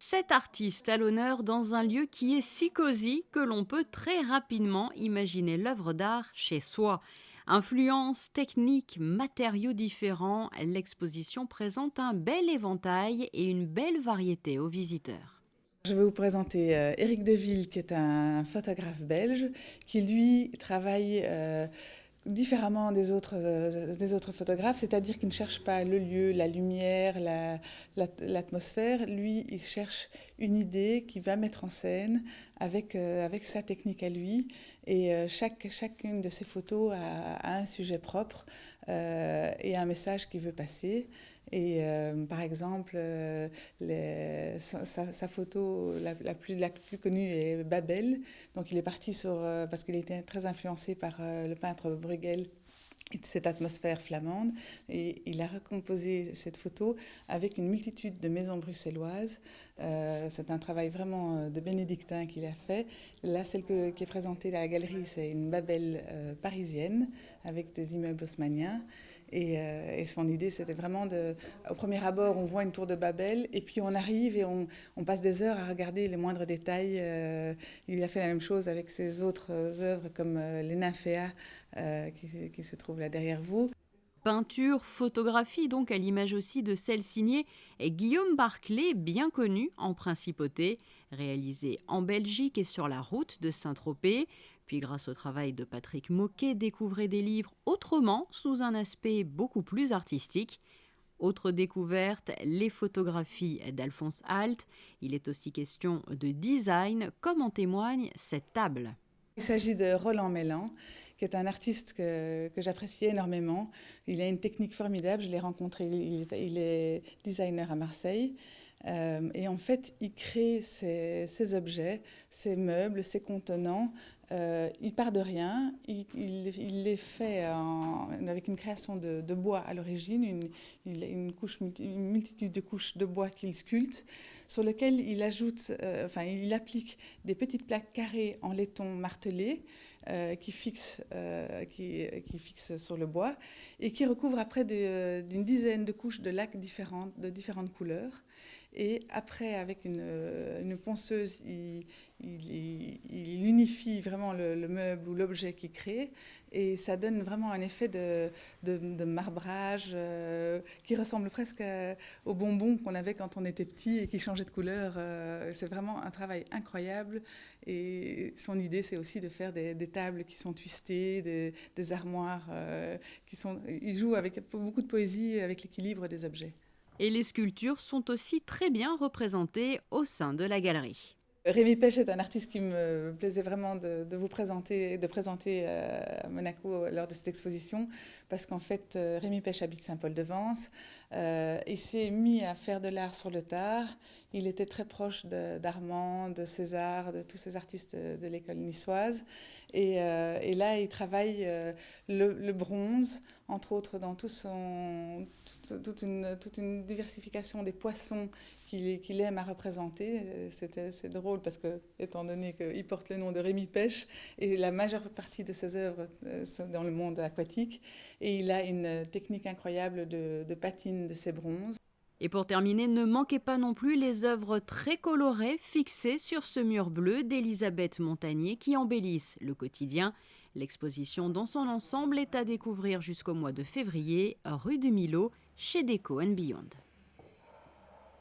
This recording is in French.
Cet artiste a l'honneur dans un lieu qui est si cosy que l'on peut très rapidement imaginer l'œuvre d'art chez soi. Influences, techniques, matériaux différents, l'exposition présente un bel éventail et une belle variété aux visiteurs. Je vais vous présenter Éric Deville, qui est un photographe belge, qui lui travaille différemment des autres photographes, c'est-à-dire qu'il ne cherche pas le lieu, la lumière, l'atmosphère. Lui, il cherche une idée qu'il va mettre en scène avec sa technique à lui. Et chacune de ses photos a un sujet propre et un message qu'il veut passer. Et par exemple, sa photo la plus connue est Babel. Donc il est parti parce qu'il était très influencé par le peintre Bruegel et cette atmosphère flamande. Et il a recomposé cette photo avec une multitude de maisons bruxelloises. C'est un travail vraiment de bénédictin qu'il a fait. Là, qui est présentée à la galerie, c'est une Babel parisienne avec des immeubles haussmanniens. Et son idée, c'était vraiment au premier abord, on voit une tour de Babel, et puis on arrive et on passe des heures à regarder les moindres détails. Il a fait la même chose avec ses autres œuvres, comme les Nymphéas, qui se trouvent là derrière vous. Peinture, photographie, donc à l'image aussi de celle signée Guillaume Barclay, bien connu en principauté, réalisée en Belgique et sur la route de Saint-Tropez. Puis grâce au travail de Patrick Moquet, découvrez des livres autrement, sous un aspect beaucoup plus artistique. Autre découverte, les photographies d'Alphonse Halt. Il est aussi question de design, comme en témoigne cette table. Il s'agit de Roland Mélan, qui est un artiste que j'apprécie énormément. Il a une technique formidable, je l'ai rencontré, il est designer à Marseille. Et en fait, il crée ses objets, ses meubles, ses contenants. Il part de rien, il les fait avec une création de bois à l'origine, une multitude de couches de bois qu'il sculpte, sur lesquelles il ajoute, il applique des petites plaques carrées en laiton martelé qui fixent sur le bois et qui recouvrent après d'une dizaine de couches de laque de différentes couleurs. Et après, avec une ponceuse, il unifie vraiment le meuble ou l'objet qu'il crée. Et ça donne vraiment un effet de marbrage qui ressemble presque aux bonbons qu'on avait quand on était petit et qui changeaient de couleur. C'est vraiment un travail incroyable. Et son idée, c'est aussi de faire des tables qui sont twistées, des armoires qui sont... Il joue avec beaucoup de poésie avec l'équilibre des objets. Et les sculptures sont aussi très bien représentées au sein de la galerie. Rémi Pech est un artiste qui me plaisait vraiment de vous présenter, de présenter à Monaco lors de cette exposition, parce qu'en fait, Rémi Pech habite Saint-Paul-de-Vence. Il s'est mis à faire de l'art sur le tard. Il était très proche d'Armand, de César, de tous ces artistes de l'école niçoise. Et là, il travaille le bronze, entre autres dans toute une diversification des poissons qu'il aime à représenter. C'est drôle parce que, étant donné qu'il porte le nom de Rémi Pech, et la majeure partie de ses œuvres sont dans le monde aquatique, et il a une technique incroyable de patine de ses bronzes. Et pour terminer, ne manquez pas non plus les œuvres très colorées fixées sur ce mur bleu d'Elisabeth Montagnier qui embellissent le quotidien. L'exposition dans son ensemble est à découvrir jusqu'au mois de février, rue du Millau, chez Déco & Beyond.